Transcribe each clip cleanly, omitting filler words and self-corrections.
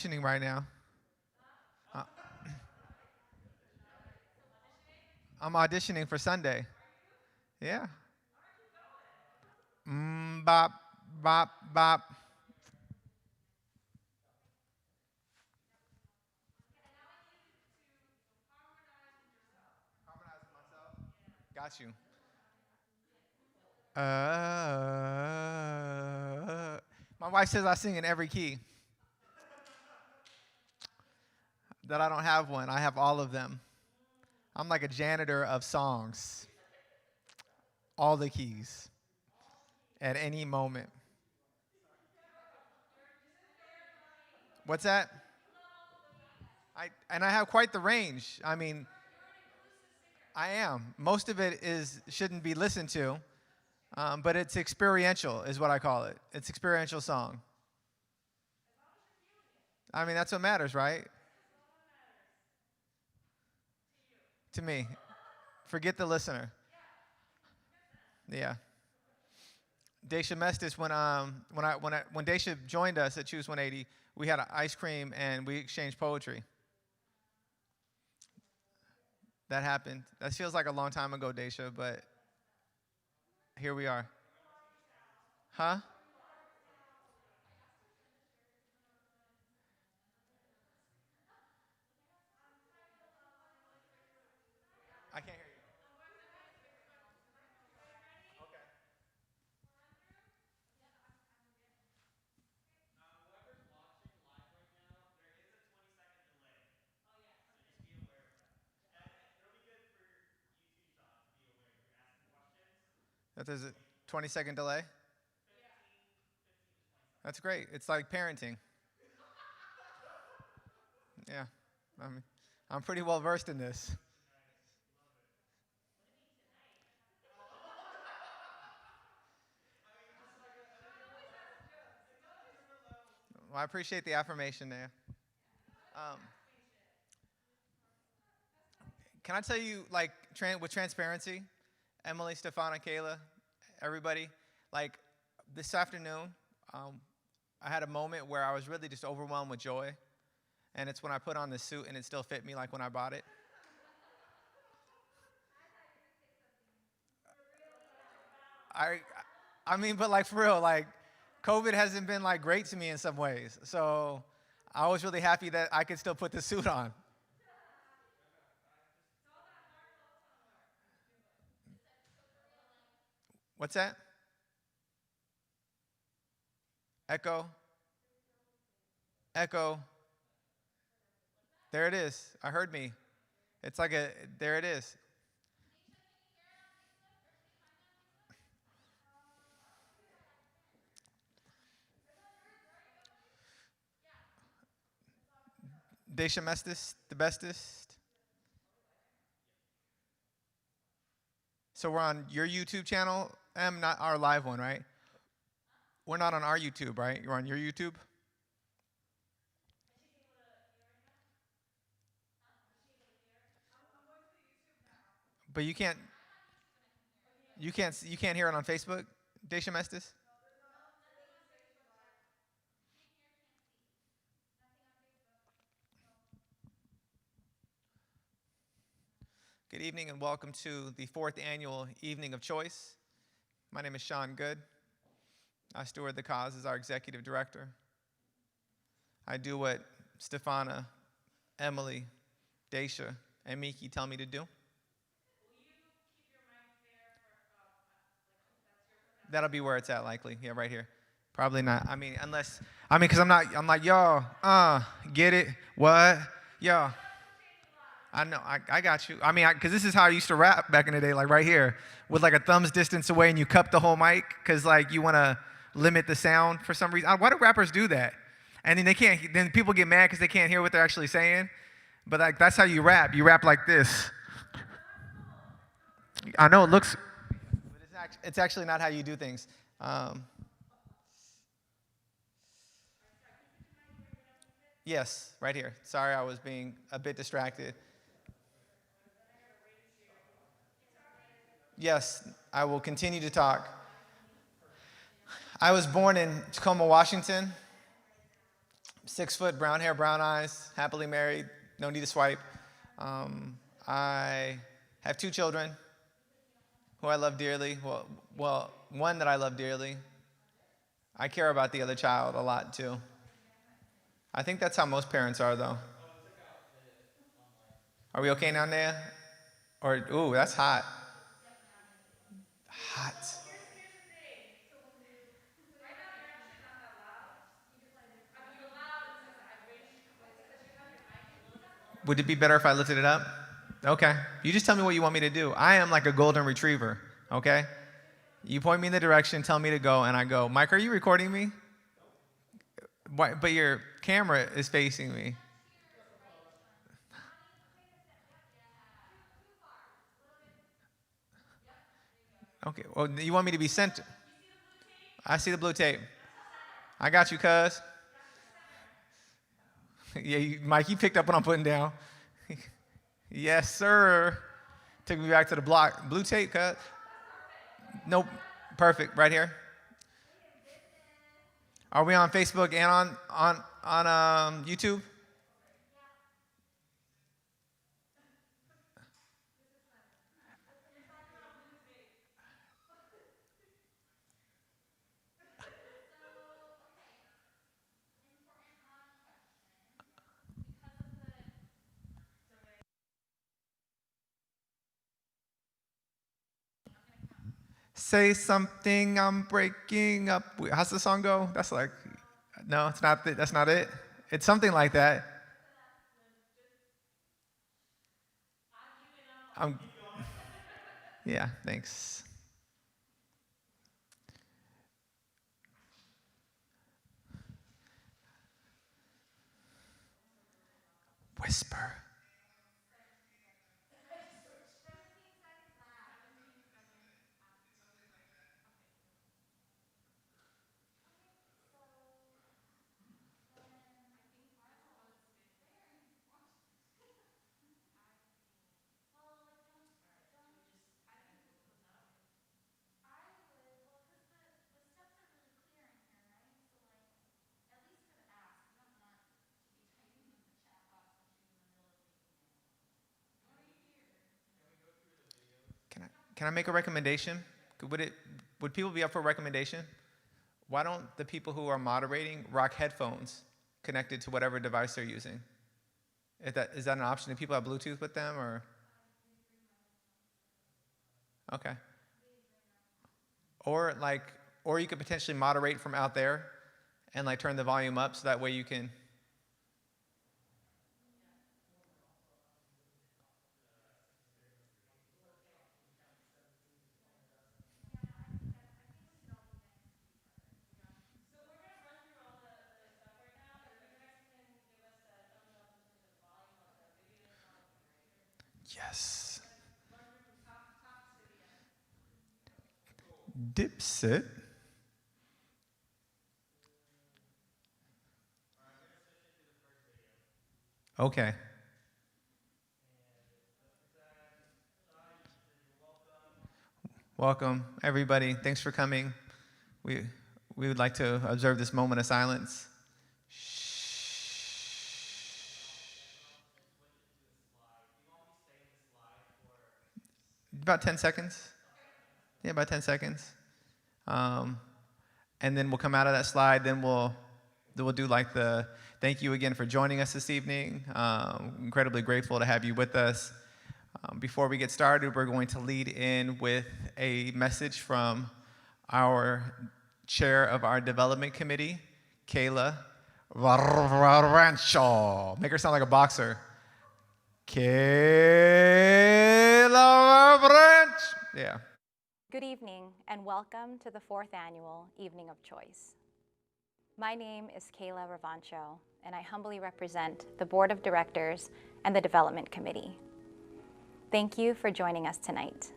Auditioning right now. Uh, I'm auditioning for Sunday. Yeah. Bop, bop, bop. Got you. My wife says I sing in every key. That I don't have one. I have all of them. I'm like a janitor of songs. All the keys at any moment. What's that? I have quite the range. I mean, I am. Most of it is shouldn't be listened to, but it's experiential, is what I call it. It's experiential song. I mean, that's what matters, right? To me, forget the listener. Yeah. Daisha Mestis, when Daisha joined us at Choose 180, we had ice cream and we exchanged poetry. That happened. That feels like a long time ago, Daisha, but here we are. Huh? I can't hear you. That there's a 20-second delay. That's great. It's like parenting. Yeah. I mean, I'm pretty well versed in this. Well, I appreciate the affirmation there. Um, can I tell you, like, with transparency, Emily, Stefana, Kayla, everybody, like, this afternoon, um, I had a moment where I was really just overwhelmed with joy, and it's when I put on the suit and it still fit me like when I bought it. I, I mean, but like for real, like, COVID hasn't been like great to me in some ways, so I was really happy that I could still put the suit on. What's that? Echo, echo. There it is. I heard me. It's like there it is. Daisha Mestis, the bestest. So we're on your YouTube channel, not our live one, right? We're not on our YouTube, right? You're on your YouTube, but you can't hear it on Facebook. Daisha Mestis. Good evening and welcome to the fourth annual Evening of Choice. My name is Sean Good. I steward the cause as our executive director. I do what Stefana, Emily, Daisha, and Miki tell me to do. That'll be where it's at, likely. Yeah, right here. Probably not. I mean, because I'm like, yo, get it? What? Yo, I know, I got you. I mean, because this is how I used to rap back in the day, like right here, with like a thumb's distance away and you cup the whole mic, because like you want to limit the sound for some reason. Why do rappers do that? And then then people get mad because they can't hear what they're actually saying. But like, that's how you rap. You rap like this. I know it looks, but it's actually not how you do things. Um, yes, right here. Sorry, I was being a bit distracted. Yes, I will continue to talk. I was born in Tacoma, Washington, 6 foot, brown hair, brown eyes, happily married, no need to swipe. I have 2 children who I love dearly. Well, one that I love dearly. I care about the other child a lot too. I think that's how most parents are, though. Are we okay now, Naya? Or, ooh, that's hot. Hot. Would it be better if I lifted it up? Okay. You just tell me what you want me to do. I am like a golden retriever, okay? You point me in the direction, tell me to go, and I go. Mike, are you recording me? Why, but your camera is facing me. Okay, well, you want me to be center? I see the blue tape. I got you, cuz. Yeah, Mike, you picked up what I'm putting down. Yes, sir. Took me back to the block. Blue tape, cuz. Nope. Perfect. Right here. Are we on Facebook and on YouTube? Say something, I'm breaking up. How's the song go? That's like, no, it's not. That's not it. It's something like that. Yeah, thanks. Whisper. Can I make a recommendation? Would people be up for a recommendation? Why don't the people who are moderating rock headphones connected to whatever device they're using? Is that an option? Do people have Bluetooth with them, or? Okay. Or you could potentially moderate from out there and like turn the volume up so that way you can. Yes. Dipset. Okay. Welcome, everybody. Thanks for coming. We would like to observe this moment of silence. About 10 seconds. Yeah, about 10 seconds. And then we'll come out of that slide. Then we'll do like the thank you again for joining us this evening. Incredibly grateful to have you with us. Before we get started, we're going to lead in with a message from our chair of our development committee, Kayla Rancho. Make her sound like a boxer. Kayla Rancho. Yeah. Good evening and welcome to the 4th annual Evening of Choice. My name is Kayla Ravancho and I humbly represent the Board of Directors and the Development Committee. Thank you for joining us tonight.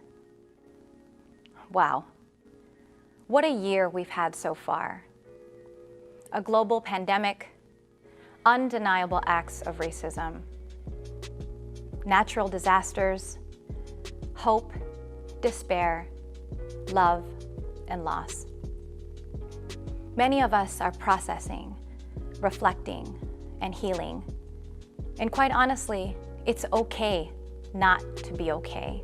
Wow, what a year we've had so far. A global pandemic, undeniable acts of racism, natural disasters, hope, despair, love, and loss. Many of us are processing, reflecting, and healing. And quite honestly, it's okay not to be okay.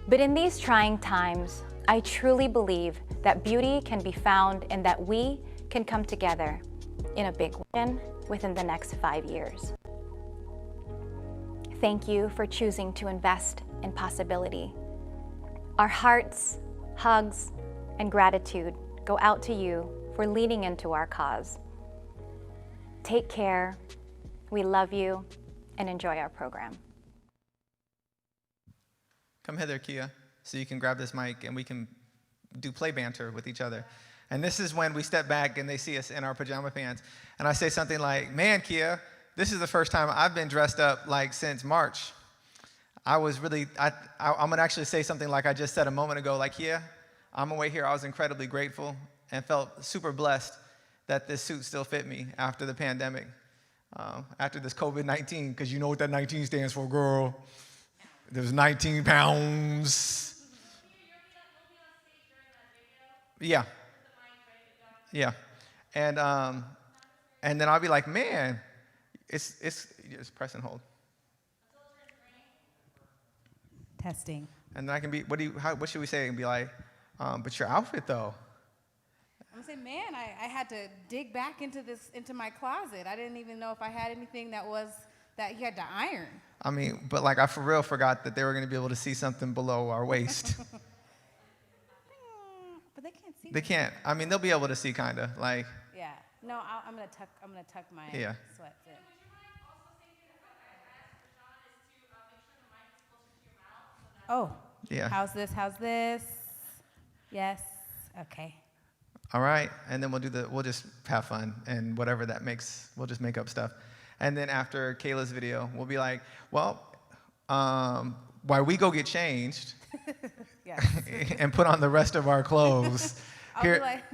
But in these trying times, I truly believe that beauty can be found and that we can come together in a big way within the next 5 years. Thank you for choosing to invest in possibility. Our hearts, hugs, and gratitude go out to you for leaning into our cause. Take care, we love you, and enjoy our program. Come hither, Kia, so you can grab this mic and we can do play banter with each other. And this is when we step back and they see us in our pajama pants. And I say something like, man, Kia, this is the first time I've been dressed up like since March. I'm gonna actually say something like I just said a moment ago, like, Kia, on my way here, I was incredibly grateful and felt super blessed that this suit still fit me after the pandemic, after this COVID-19, because you know what that 19 stands for, girl. There's 19 pounds. Yeah. Yeah. And then I'll be like, man, it's press and hold. Testing. And then I can be, what should we say? And be like, but your outfit though. I'm saying, man, I had to dig back into my closet. I didn't even know if I had anything that you had to iron. I mean, but like I for real forgot that they were going to be able to see something below our waist. But they can't see. They can't. I mean, they'll be able to see kind of like. Yeah. No, I'm gonna tuck my sweats in. Oh. Yeah. How's this? Yes. Okay. All right, and then we'll just have fun, and whatever that makes, we'll just make up stuff. And then after Kayla's video, we'll be like, well, while we go get changed Yes. and put on the rest of our clothes. I'll be like,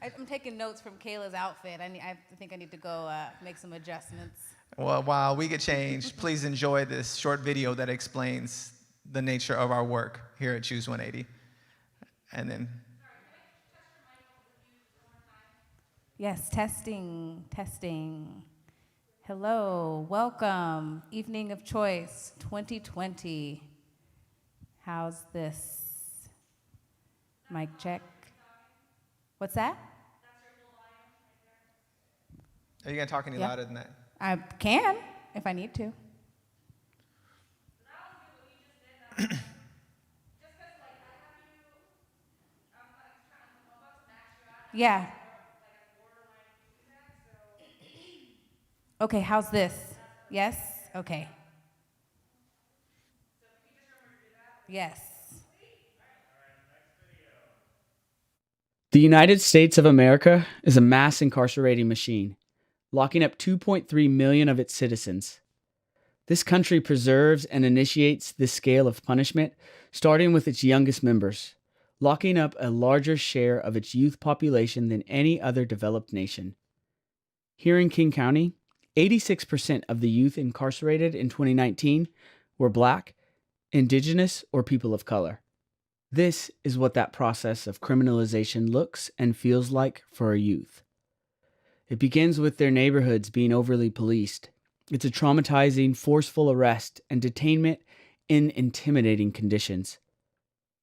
I'm taking notes from Kayla's outfit. I think I need to go make some adjustments. Well, while we get changed, please enjoy this short video that explains the nature of our work here at Choose 180. And then. Yes, testing. Hello, welcome, Evening of Choice 2020. How's this? Mic check. What's that? Are you going to talk any louder than that? I can, if I need to. Yeah. Okay, how's this? Yes? Okay. Yes. The United States of America is a mass incarcerating machine, locking up 2.3 million of its citizens. This country preserves and initiates this scale of punishment, starting with its youngest members, locking up a larger share of its youth population than any other developed nation. Here in King County, 86% of the youth incarcerated in 2019 were Black, Indigenous, or people of color. This is what that process of criminalization looks and feels like for our youth. It begins with their neighborhoods being overly policed. It's a traumatizing, forceful arrest and detainment in intimidating conditions.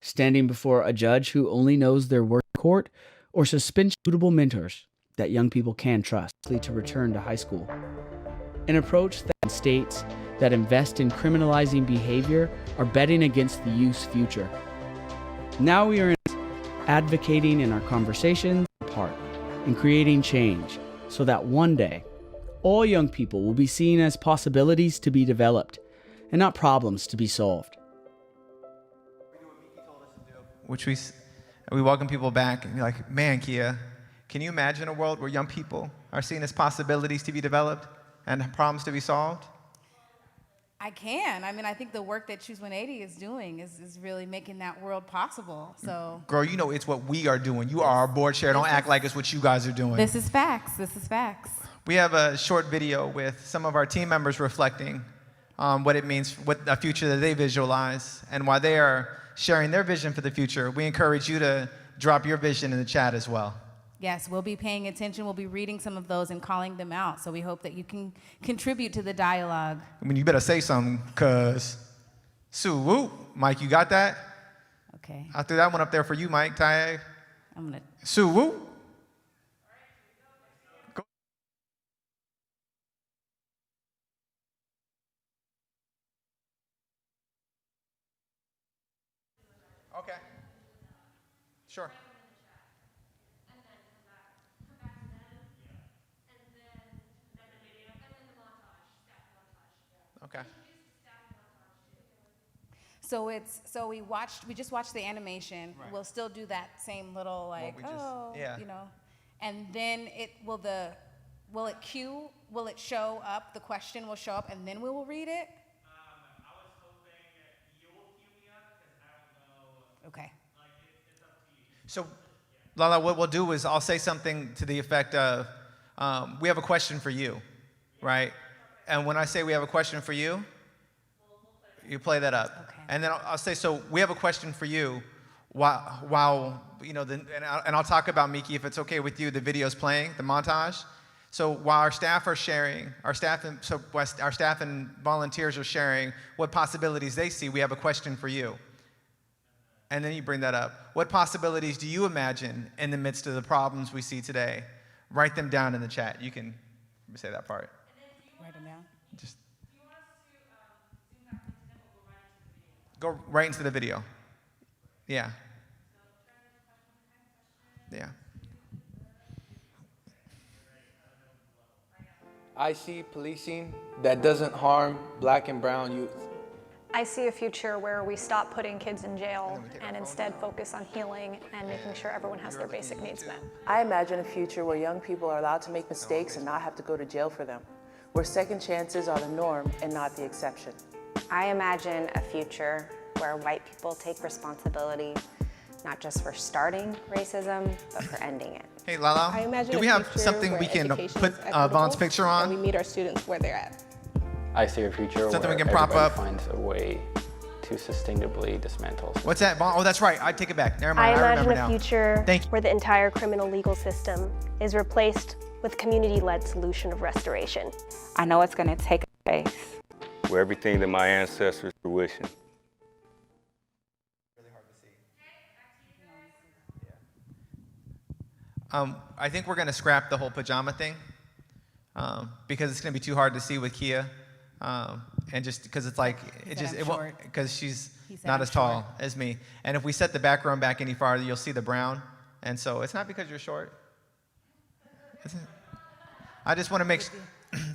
Standing before a judge who only knows their work in court or suspension suitable mentors that young people can trust to return to high school. An approach that states that invest in criminalizing behavior are betting against the youth's future. Now we are advocating in our conversations part and creating change so that one day all young people will be seen as possibilities to be developed and not problems to be solved. Which we welcome people back and be like, man, Kia, can you imagine a world where young people are seen as possibilities to be developed and problems to be solved? I can. I mean, I think the work that Choose 180 is doing is really making that world possible. So, girl, you know it's what we are doing. You are our board chair. Don't act like it's what you guys are doing. This is facts. We have a short video with some of our team members reflecting on what it means, what a future that they visualize, and while they are sharing their vision for the future, we encourage you to drop your vision in the chat as well. Yes, we'll be paying attention. We'll be reading some of those and calling them out. So we hope that you can contribute to the dialogue. I mean, you better say something, cause Sue Woo, Mike, you got that? Okay. I threw that one up there for you, Mike Tayeg. I'm gonna. Sue Woo. Go. Okay. Sure. Okay. So we just watched the animation. Right. We'll still do that same little like we just- yeah. you know, and then will it show up? The question will show up, and then we will read it. I was hoping that you will cue me up because I don't know. Okay. Like it's up to you. So, Lala, what we'll do is I'll say something to the effect of, we have a question for you, right? And when I say we have a question for you, you play that up. Okay. And then I'll say, so we have a question for you while you know, and I'll talk about, Miki, if it's okay with you, the video's playing, the montage. So while our staff are sharing, our staff and volunteers are sharing what possibilities they see, we have a question for you. And then you bring that up. What possibilities do you imagine in the midst of the problems we see today? Write them down in the chat. You can say that part. Write them down. Just go right into the video. Yeah. Yeah. I see policing that doesn't harm black and brown youth. I see a future where we stop putting kids in jail and instead focus on healing and making sure everyone has their basic needs met. I imagine a future where young people are allowed to make mistakes and not have to go to jail for them, where second chances are the norm and not the exception. I imagine a future where white people take responsibility, not just for starting racism, but for ending it. Hey, Lala, I imagine do we a have future something where we can education put is equitable Vaughn's picture and we on? meet our students where they're at. I see a future Something where we can prop everybody up. finds a way to sustainably dismantle. What's that, Vaughn? Oh, that's right. I take it back. Never I mind. I imagine remember a now. future Thank you. where the entire criminal legal system is replaced with community-led solution of restoration. I know it's going to take a face. Where everything that my ancestors were wishing. I think we're going to scrap the whole pajama thing because it's going to be too hard to see with Kia, and just because it's like it won't, because she's not as tall as me. And if we set the background back any farther, you'll see the brown. And so it's not because you're short. I just want to make.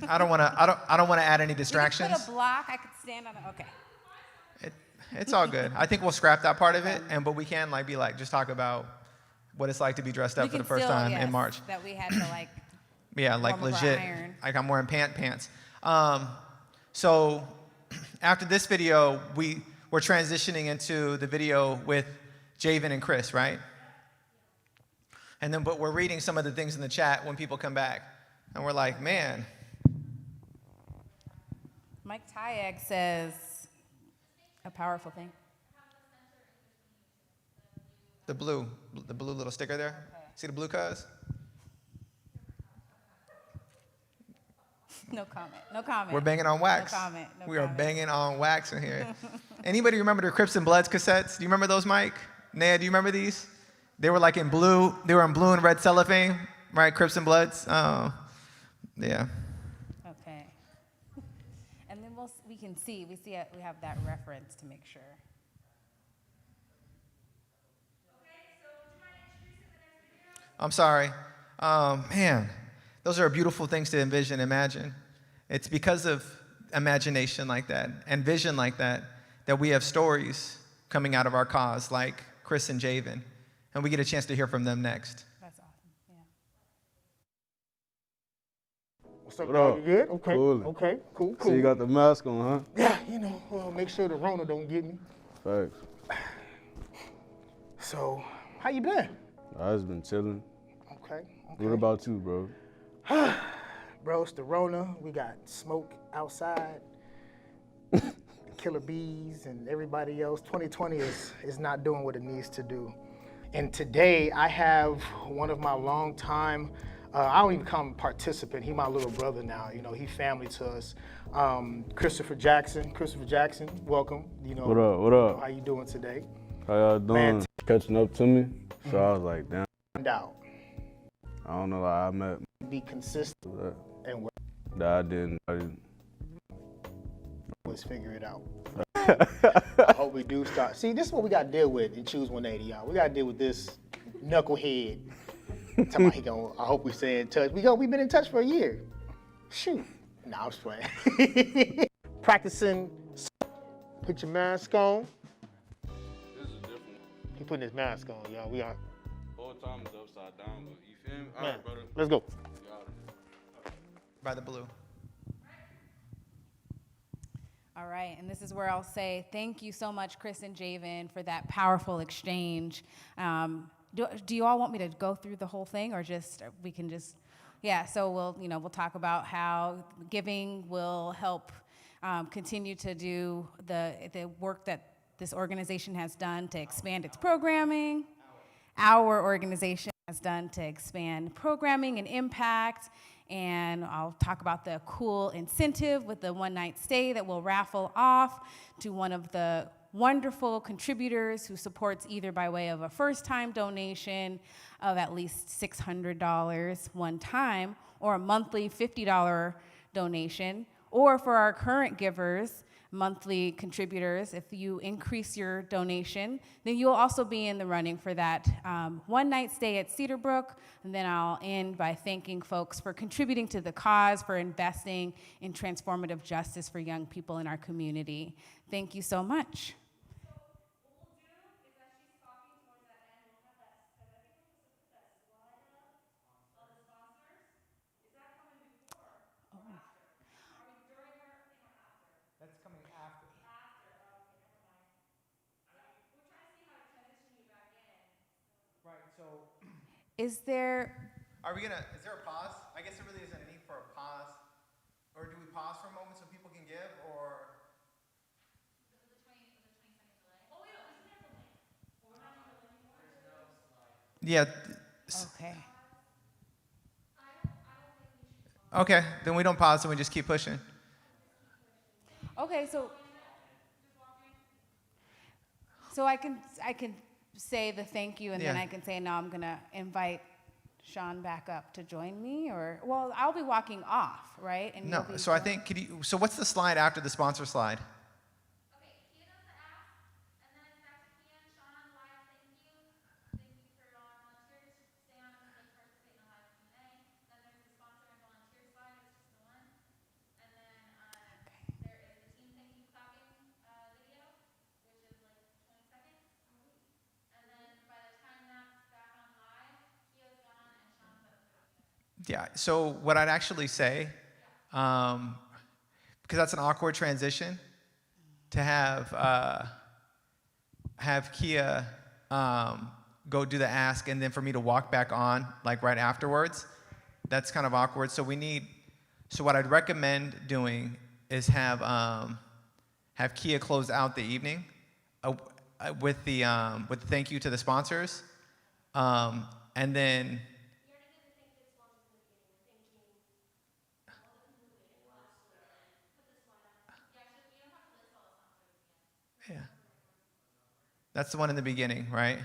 I don't want to add any distractions. You could put a block. I could stand on it. Okay. It's all good. I think we'll scrap that part of it, but we can just talk about what it's like to be dressed up for the first time in March. That we had to Yeah, like warm up our legit. iron. Like I'm wearing pants. So after this video, we're transitioning into the video with Javen and Chris, right? And then, but we're reading some of the things in the chat when people come back, and we're like, man. Mike Tayeg says a powerful thing. The blue little sticker there. Okay. See the blue cuz? No comment. No comment. We're banging on wax. No comment. No we comment. are banging on wax in here. Anybody remember the Crips and Bloods cassettes? Do you remember those, Mike? Naya, do you remember these? They were like in blue. They were in blue and red cellophane, right? Crips and Bloods. Oh, yeah. Okay. And then we can see. We have that reference to make sure. I'm sorry. Man, those are beautiful things to envision, imagine. It's because of imagination like that and vision like that that we have stories coming out of our cause like Chris and Javen, and we get a chance to hear from them next. That's awesome. Yeah. What's up, What up? You good? Okay. Coolin'. Okay. Cool. So you got the mask on, huh? Yeah, make sure the Rona don't get me. Thanks. So, how you been? I just been chilling. Okay. What about you, bro? Bro, it's the Rona. We got smoke outside. Killer bees and everybody else. 2020 is not doing what it needs to do. And today I have one of my longtime, I don't even call him participant, he my little brother now, you know, he family to us. Christopher Jackson. Christopher Jackson, welcome. You know, What up, what up? How you doing today? How y'all doing? Man, Catching up to me. So I was like, damn. out. I don't know, like I met. Be consistent and work. That I didn't. Let's figure it out. I hope we do start. See, this is what we got to deal with in Choose 180, y'all. We got to deal with this knucklehead. Talking about I hope we stay in touch. We've been in touch for a year. Shoot. Nah, I'm just playing. Practicing. Put your mask on. This is different. He putting his mask on, y'all. We are. Whole time is upside down, but you feel me? Man, All right, brother. let's go. By the blue. All right, and this is where I'll say thank you so much, Chris and Javen, for that powerful exchange. Do you all want me to go through the whole thing, or we can just, yeah? So we'll talk about how giving will help continue to do the work that this organization has done to expand its programming. Our organization has done to expand programming and impact. And I'll talk about the cool incentive with the one-night stay that we'll raffle off to one of the wonderful contributors who supports either by way of a first-time donation of at least $600 one time, or a monthly $50 donation, or for our current givers, monthly contributors, if you increase your donation, then you'll also be in the running for that one-night stay at Cedarbrook. And then I'll end by thanking folks for contributing to the cause, for investing in transformative justice for young people in our community. Thank you so much. That's coming after. Right, so. Is there Is there a pause? I guess there really isn't a need for a pause. Or do we pause for a moment so people can give, or? Yeah. Okay. Okay, then we don't pause and we just keep pushing. Okay, so I can say the thank you, and then Yeah. I can say now I'm gonna invite Sean back up to join me, or well, I'll be walking off, right? And No, you'll be so I think, so what's the slide after the sponsor slide? Yeah, so what I'd actually say, because that's an awkward transition, to have Kia go do the ask, and then for me to walk back on like right afterwards, that's kind of awkward. So what I'd recommend doing is have Kia close out the evening with the thank you to the sponsors, and then. Yeah. That's the one in the beginning, right?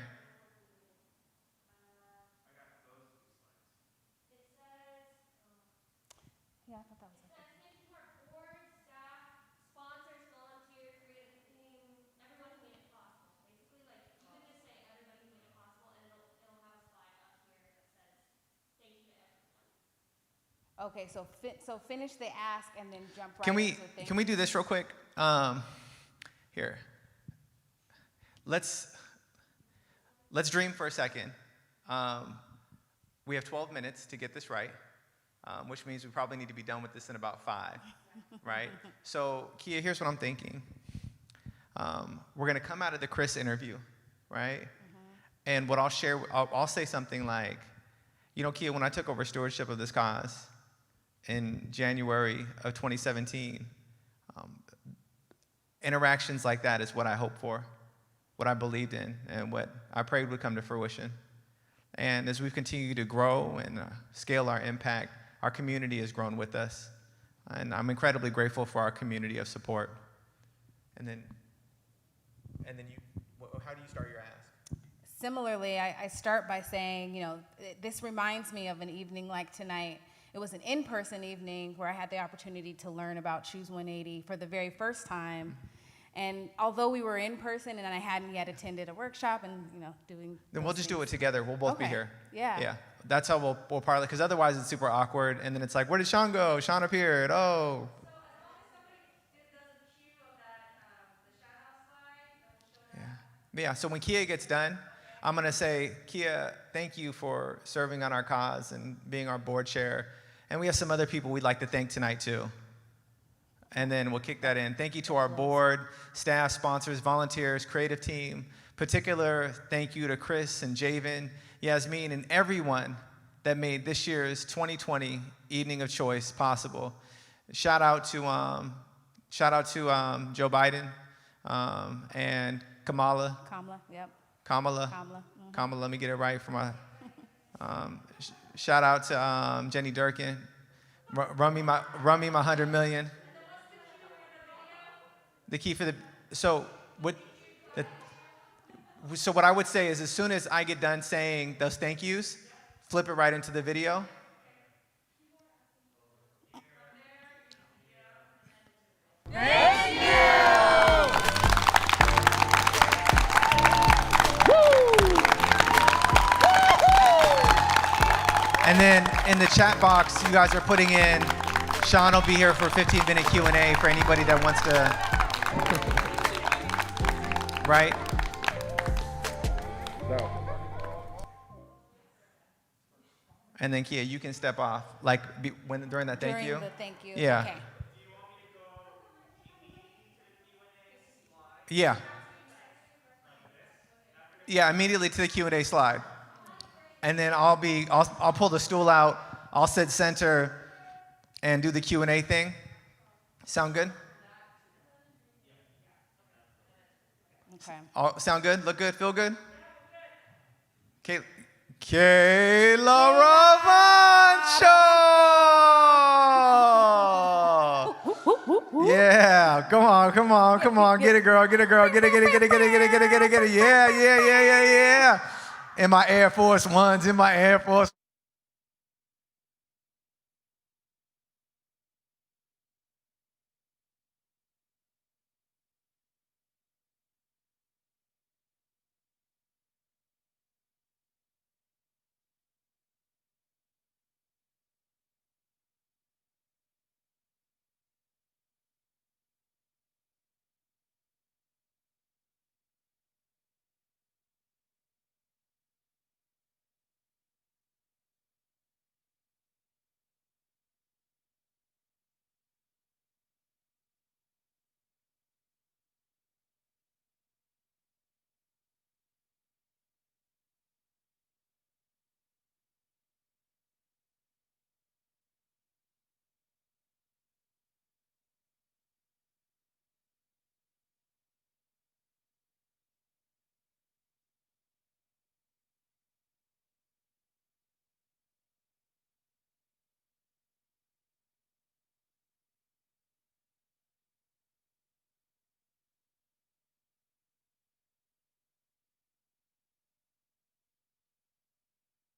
Yeah, I thought that was okay. Okay, so finish the ask and then jump right into thank Can we do this real quick? Here. Let's dream for a second. We have 12 minutes to get this right, which means we probably need to be done with this in about 5, right? So, Kia, here's what I'm thinking. We're gonna come out of the Chris interview, right? And what I'll share, I'll say something like, you know, Kia, when I took over stewardship of this cause in January of 2017, interactions like that is what I hope for what I believed in and what I prayed would come to fruition. And as we've continued to grow and scale our impact, our community has grown with us. And I'm incredibly grateful for our community of support. And then how do you start your ask? Similarly, I start by saying, you know, this reminds me of an evening like tonight. It was an in-person evening where I had the opportunity to learn about Choose 180 for the very first time. And although we were in person and I hadn't yet attended a workshop and, you know, doing Then we'll just do it together. We'll both be here. Yeah. Yeah. That's how we'll parlay, because otherwise it's super awkward. And then it's like, where did Sean go? Sean appeared. Oh. Yeah, so when Kia gets done, I'm going to say, Kia, thank you for serving on our cause and being our board chair. And we have some other people we'd like to thank tonight, too. And then we'll kick that in. Thank you to our board, staff, sponsors, volunteers, creative team. Particular thank you to Chris and Javen, Yasmin, and everyone that made this year's 2020 Evening of Choice possible. Shout out to Joe Biden and Kamala. Kamala. Kamala, let me get it right for my. Shout out to Jenny Durkin. Run me my 100 million. The key for so what I would say is, as soon as I get done saying those thank yous, flip it right into the video. Thank you! And then in the chat box, you guys are putting in, Sean will be here for a 15-minute Q&A for anybody that wants to, right? No. And then Kia, you can step off, like during that thank you. During the thank you. Yeah. Okay. Yeah. Yeah, immediately to the Q&A slide. And then I'll pull the stool out, I'll sit center and do the Q&A thing. Sound good? Okay. Sound good? Look good? Feel good? Kayla Ravancho! Yeah, come on. Get it, girl. Get it. Yeah. In my Air Force Ones,